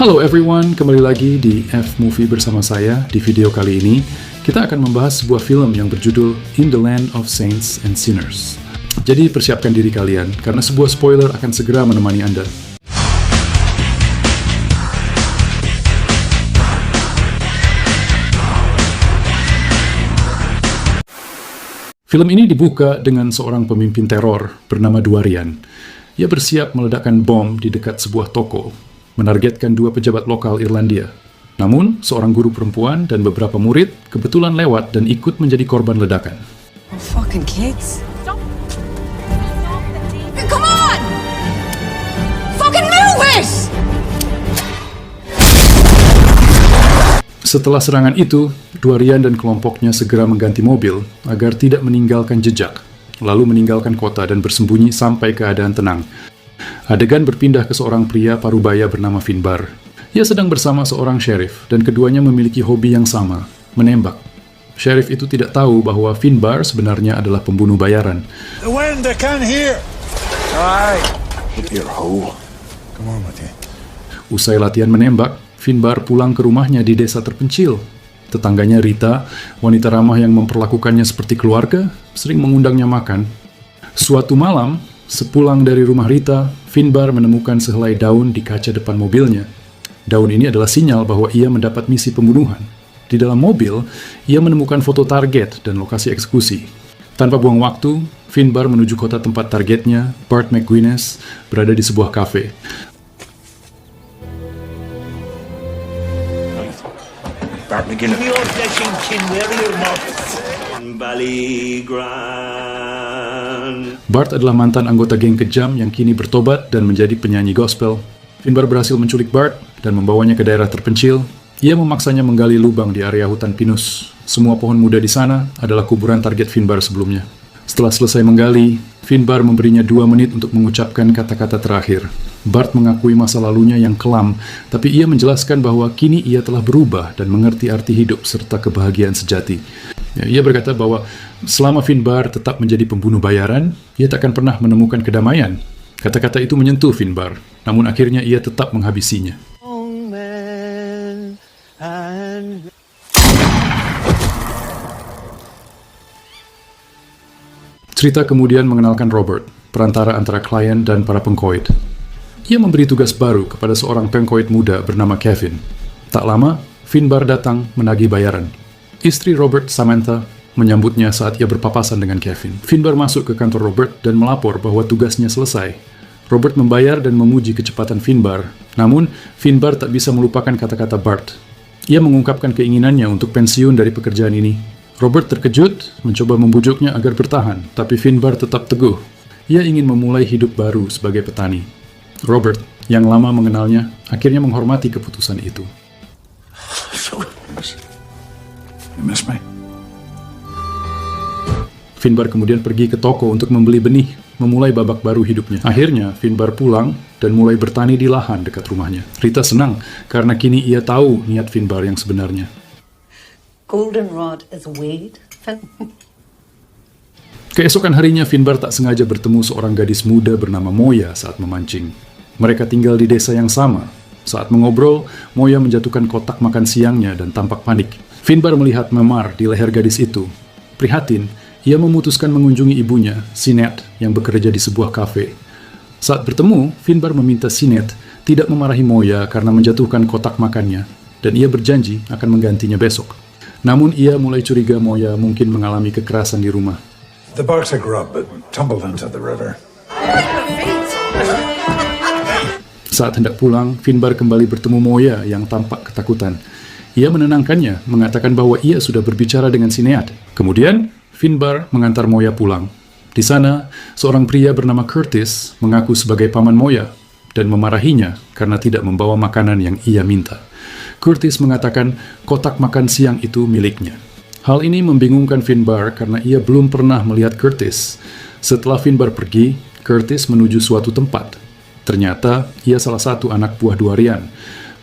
Halo everyone, kembali lagi di F-Movie bersama saya. Di video kali ini, kita akan membahas sebuah film yang berjudul In the Land of Saints and Sinners. Jadi persiapkan diri kalian, karena sebuah spoiler akan segera menemani Anda. Film ini dibuka dengan seorang pemimpin teror bernama Dwarian. Ia bersiap meledakkan bom di dekat sebuah toko, menargetkan dua pejabat lokal Irlandia. Namun, seorang guru perempuan dan beberapa murid kebetulan lewat dan ikut menjadi korban ledakan. Oh, fucking kids. Stop. Come on! Fucking move it! Setelah serangan itu, Dwarian dan kelompoknya segera mengganti mobil agar tidak meninggalkan jejak, lalu meninggalkan kota dan bersembunyi sampai keadaan tenang. Adegan berpindah ke seorang pria parubaya bernama Finbar. Ia sedang bersama seorang sheriff dan keduanya memiliki hobi yang sama, menembak. Sheriff itu tidak tahu bahwa Finbar sebenarnya adalah pembunuh bayaran. The wind, I can't hear. All right. With your hoe. Come on with you. Usai latihan menembak, Finbar pulang ke rumahnya di desa terpencil. Tetangganya Rita, wanita ramah yang memperlakukannya seperti keluarga, sering mengundangnya makan. Suatu malam, sepulang dari rumah Rita, Finbar menemukan sehelai daun di kaca depan mobilnya. Daun ini adalah sinyal bahwa ia mendapat misi pembunuhan. Di dalam mobil, ia menemukan foto target dan lokasi eksekusi. Tanpa buang waktu, Finbar menuju kota tempat targetnya, Bart McGuinness, berada di sebuah kafe. Bart McGuinness. Bart adalah mantan anggota geng kejam yang kini bertobat dan menjadi penyanyi gospel. Finbar berhasil menculik Bart dan membawanya ke daerah terpencil. Ia memaksanya menggali lubang di area hutan pinus. Semua pohon muda di sana adalah kuburan target Finbar sebelumnya. Setelah selesai menggali, Finbar memberinya 2 menit untuk mengucapkan kata-kata terakhir. Bart mengakui masa lalunya yang kelam, tapi ia menjelaskan bahwa kini ia telah berubah dan mengerti arti hidup serta kebahagiaan sejati. Ia berkata bahwa selama Finbar tetap menjadi pembunuh bayaran, ia takkan pernah menemukan kedamaian. Kata-kata itu menyentuh Finbar, namun akhirnya ia tetap menghabisinya. Cerita kemudian mengenalkan Robert, perantara antara klien dan para pengkoid. Ia memberi tugas baru kepada seorang pengkoid muda bernama Kevin. Tak lama, Finbar datang menagih bayaran. Istri Robert, Samantha, menyambutnya saat ia berpapasan dengan Kevin. Finbar masuk ke kantor Robert dan melapor bahwa tugasnya selesai. Robert membayar dan memuji kecepatan Finbar. Namun, Finbar tak bisa melupakan kata-kata Bart. Ia mengungkapkan keinginannya untuk pensiun dari pekerjaan ini. Robert terkejut, mencoba membujuknya agar bertahan, tapi Finbar tetap teguh. Ia ingin memulai hidup baru sebagai petani. Robert, yang lama mengenalnya, akhirnya menghormati keputusan itu. You miss me? Finbar kemudian pergi ke toko untuk membeli benih, memulai babak baru hidupnya. Akhirnya, Finbar pulang dan mulai bertani di lahan dekat rumahnya. Rita senang karena kini ia tahu niat Finbar yang sebenarnya. Goldenrod is a weed. Keesokan harinya, Finbar tak sengaja bertemu seorang gadis muda bernama Moya saat memancing. Mereka tinggal di desa yang sama. Saat mengobrol, Moya menjatuhkan kotak makan siangnya dan tampak panik. Finbar melihat memar di leher gadis itu. Prihatin, ia memutuskan mengunjungi ibunya, Sinet, yang bekerja di sebuah kafe. Saat bertemu, Finbar meminta Sinet tidak memarahi Moya karena menjatuhkan kotak makannya, dan ia berjanji akan menggantinya besok. Namun ia mulai curiga Moya mungkin mengalami kekerasan di rumah. The bark's a grub, but tumbled into the river. Saat hendak pulang, Finbar kembali bertemu Moya yang tampak ketakutan. Ia menenangkannya, mengatakan bahwa ia sudah berbicara dengan Sinead. Kemudian, Finbar mengantar Moya pulang. Di sana, seorang pria bernama Curtis mengaku sebagai paman Moya dan memarahinya karena tidak membawa makanan yang ia minta. Curtis mengatakan kotak makan siang itu miliknya. Hal ini membingungkan Finbar karena ia belum pernah melihat Curtis. Setelah Finbar pergi, Curtis menuju suatu tempat. Ternyata, ia salah satu anak buah Dwarian.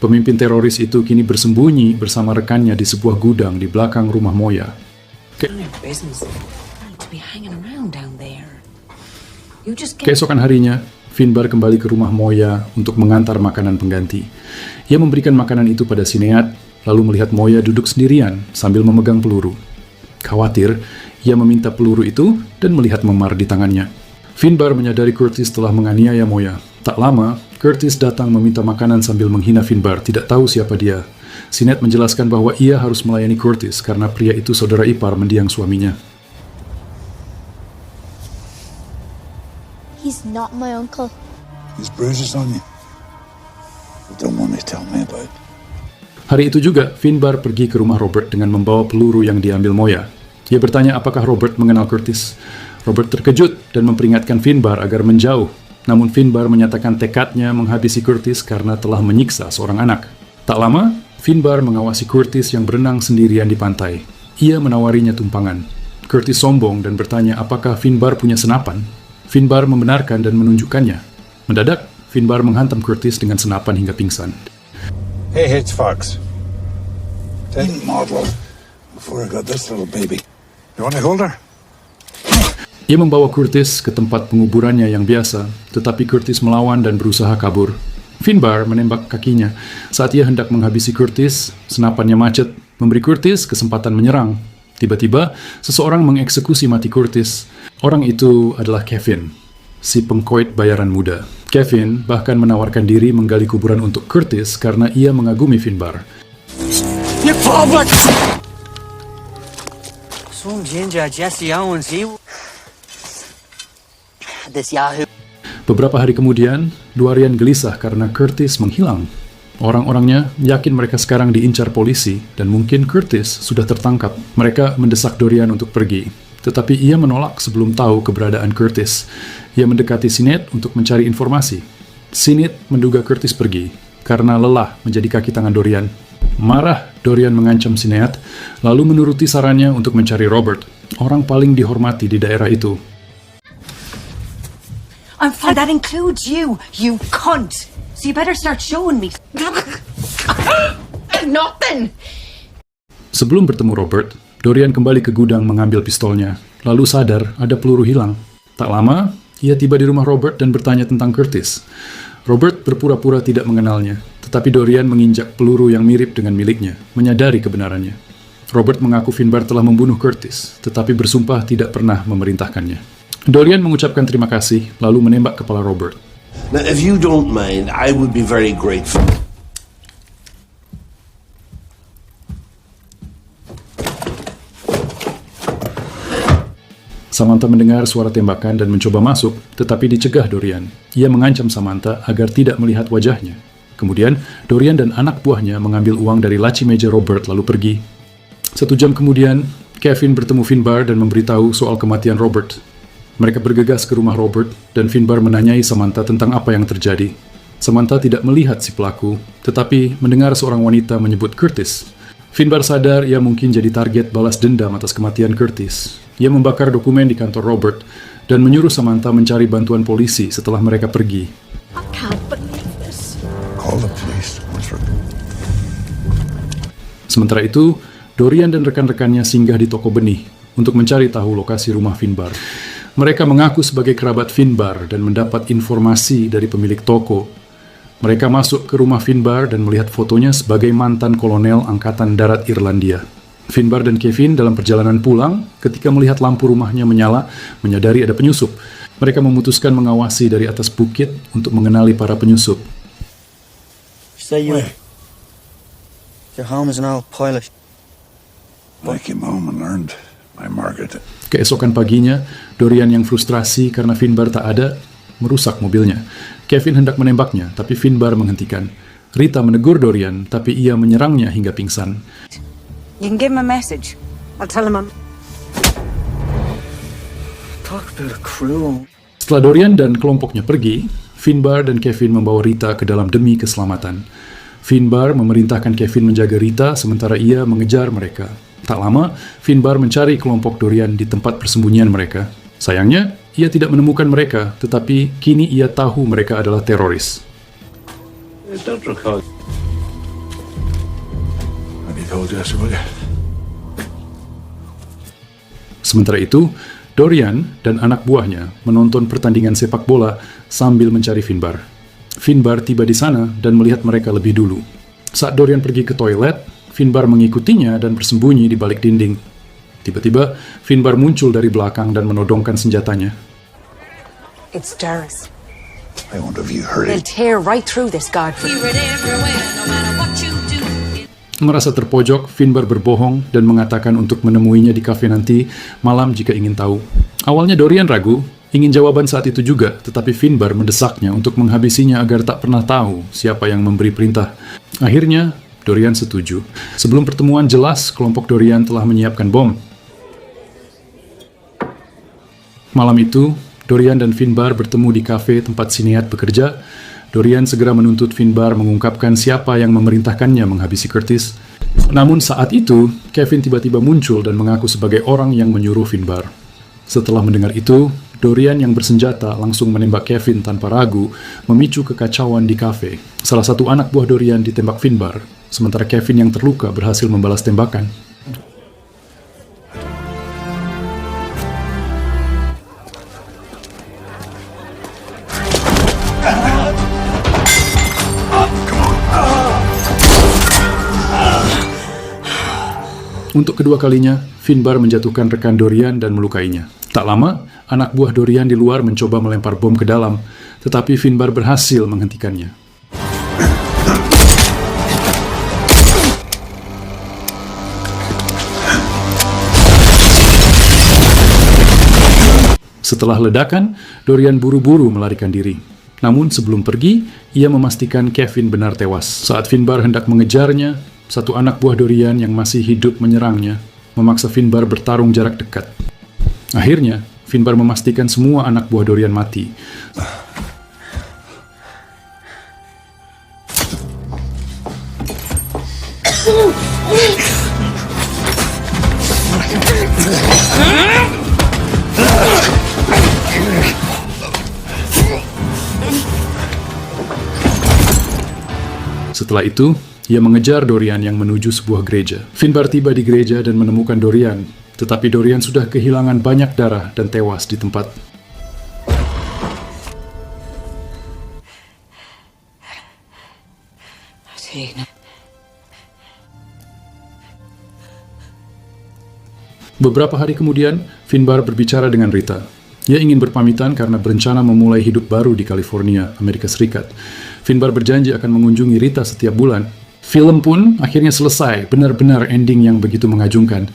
Pemimpin teroris itu kini bersembunyi bersama rekannya di sebuah gudang di belakang rumah Moya. Keesokan harinya, Finbar kembali ke rumah Moya untuk mengantar makanan pengganti. Ia memberikan makanan itu pada Sinead, lalu melihat Moya duduk sendirian sambil memegang peluru. Khawatir, ia meminta peluru itu dan melihat memar di tangannya. Finbar menyadari Curtis telah menganiaya Moya. Tak lama, Curtis datang meminta makanan sambil menghina Finbar, tidak tahu siapa dia. Sinead menjelaskan bahwa ia harus melayani Curtis karena pria itu saudara ipar mendiang suaminya. He's not my uncle. These bruises on you. You don't want to tell me about. Hari itu juga, Finbar pergi ke rumah Robert dengan membawa peluru yang diambil Moya. Ia bertanya apakah Robert mengenal Curtis. Robert terkejut dan memperingatkan Finbar agar menjauh. Namun Finbar menyatakan tekadnya menghabisi Curtis karena telah menyiksa seorang anak. Tak lama, Finbar mengawasi Curtis yang berenang sendirian di pantai. Ia menawarinya tumpangan. Curtis sombong dan bertanya apakah Finbar punya senapan. Finbar membenarkan dan menunjukkannya. Mendadak, Finbar menghantam Curtis dengan senapan hingga pingsan. Hey, Hitch Fox. Didn't model before I got this little baby. You want to hold her? Ia membawa Curtis ke tempat penguburannya yang biasa, tetapi Curtis melawan dan berusaha kabur. Finbar menembak kakinya. Saat ia hendak menghabisi Curtis, senapannya macet, memberi Curtis kesempatan menyerang. Tiba-tiba, seseorang mengeksekusi mati Curtis. Orang itu adalah Kevin, si pengkoit bayaran muda. Kevin bahkan menawarkan diri menggali kuburan untuk Curtis karena ia mengagumi Finbar. You public! Some ginger Jesse Owens, this Yahoo. Beberapa hari kemudian, Dorian gelisah karena Curtis menghilang. Orang-orangnya yakin mereka sekarang diincar polisi dan mungkin Curtis sudah tertangkap. Mereka mendesak Dorian untuk pergi, tetapi ia menolak sebelum tahu keberadaan Curtis. Ia mendekati Sinead untuk mencari informasi. Sinead menduga Curtis pergi karena lelah menjadi kaki tangan Dorian. Marah, Dorian mengancam Sinead, lalu menuruti sarannya untuk mencari Robert, orang paling dihormati di daerah itu. I'm fine. That includes you, you cunt. So you better start showing me. Nothing. Sebelum bertemu Robert, Dorian kembali ke gudang mengambil pistolnya, lalu sadar ada peluru hilang. Tak lama, ia tiba di rumah Robert dan bertanya tentang Curtis. Robert berpura-pura tidak mengenalnya, tetapi Dorian menginjak peluru yang mirip dengan miliknya, menyadari kebenarannya. Robert mengaku Finbar telah membunuh Curtis, tetapi bersumpah tidak pernah memerintahkannya. Dorian mengucapkan terima kasih, lalu menembak kepala Robert. Now, if you don't mind, I would be very grateful. Samantha mendengar suara tembakan dan mencoba masuk, tetapi dicegah Dorian. Ia mengancam Samantha agar tidak melihat wajahnya. Kemudian, Dorian dan anak buahnya mengambil uang dari laci meja Robert lalu pergi. 1 jam kemudian, Kevin bertemu Finbar dan memberitahu soal kematian Robert. Mereka bergegas ke rumah Robert dan Finbar menanyai Samantha tentang apa yang terjadi. Samantha tidak melihat si pelaku, tetapi mendengar seorang wanita menyebut Curtis. Finbar sadar ia mungkin jadi target balas dendam atas kematian Curtis. Ia membakar dokumen di kantor Robert dan menyuruh Samantha mencari bantuan polisi setelah mereka pergi. I can't believe this. Call the police. Sementara itu, Dorian dan rekan-rekannya singgah di toko benih untuk mencari tahu lokasi rumah Finbar. Mereka mengaku sebagai kerabat Finbar dan mendapat informasi dari pemilik toko. Mereka masuk ke rumah Finbar dan melihat fotonya sebagai mantan kolonel Angkatan Darat Irlandia. Finbar dan Kevin dalam perjalanan pulang, ketika melihat lampu rumahnya menyala, menyadari ada penyusup. Mereka memutuskan mengawasi dari atas bukit untuk mengenali para penyusup. Say your home is an old pilot. I came home and learned my Margaret. Keesokan paginya, Dorian yang frustrasi karena Finbar tak ada, merusak mobilnya. Kevin hendak menembaknya, tapi Finbar menghentikan. Rita menegur Dorian, tapi ia menyerangnya hingga pingsan. You can give him a message. I'll tell him I'm... Talk about a crew. Setelah Dorian dan kelompoknya pergi, Finbar dan Kevin membawa Rita ke dalam demi keselamatan. Finbar memerintahkan Kevin menjaga Rita sementara ia mengejar mereka. Tak lama, Finbar mencari kelompok Dorian di tempat persembunyian mereka. Sayangnya, ia tidak menemukan mereka, tetapi kini ia tahu mereka adalah teroris. Don't recall. Have you told Jesse, will you? Sementara itu, Dorian dan anak buahnya menonton pertandingan sepak bola sambil mencari Finbar. Finbar tiba di sana dan melihat mereka lebih dulu. Saat Dorian pergi ke toilet, Finbar mengikutinya dan bersembunyi di balik dinding. Tiba-tiba, Finbar muncul dari belakang dan menodongkan senjatanya. It's Darius. I wonder if you heard They'll it. tear right through this guard. Merasa terpojok, Finbar berbohong dan mengatakan untuk menemuinya di kafe nanti malam jika ingin tahu. Awalnya Dorian ragu, ingin jawaban saat itu juga, tetapi Finbar mendesaknya untuk menghabisinya agar tak pernah tahu siapa yang memberi perintah. Akhirnya, Dorian setuju. Sebelum pertemuan jelas, kelompok Dorian telah menyiapkan bom. Malam itu, Dorian dan Finbar bertemu di kafe tempat Sinead bekerja. Dorian segera menuntut Finbar mengungkapkan siapa yang memerintahkannya menghabisi Curtis. Namun saat itu, Kevin tiba-tiba muncul dan mengaku sebagai orang yang menyuruh Finbar. Setelah mendengar itu, Dorian yang bersenjata langsung menembak Kevin tanpa ragu, memicu kekacauan di kafe. Salah satu anak buah Dorian ditembak Finbar, sementara Kevin yang terluka berhasil membalas tembakan. Untuk kedua kalinya, Finbar menjatuhkan rekan Dorian dan melukainya. Tak lama, anak buah Dorian di luar mencoba melempar bom ke dalam, tetapi Finbar berhasil menghentikannya. Setelah ledakan, Dorian buru-buru melarikan diri. Namun sebelum pergi, ia memastikan Kevin benar tewas. Saat Finbar hendak mengejarnya, satu anak buah Dorian yang masih hidup menyerangnya, memaksa Finbar bertarung jarak dekat. Akhirnya, Finbar memastikan semua anak buah Dorian mati. Setelah itu, ia mengejar Dorian yang menuju sebuah gereja. Finbar tiba di gereja dan menemukan Dorian, tetapi Dorian sudah kehilangan banyak darah dan tewas di tempat. Beberapa hari kemudian, Finbar berbicara dengan Rita. Ia ingin berpamitan karena berencana memulai hidup baru di California, Amerika Serikat. Finbar berjanji akan mengunjungi Rita setiap bulan. Film pun akhirnya selesai, benar-benar ending yang begitu mengagumkan.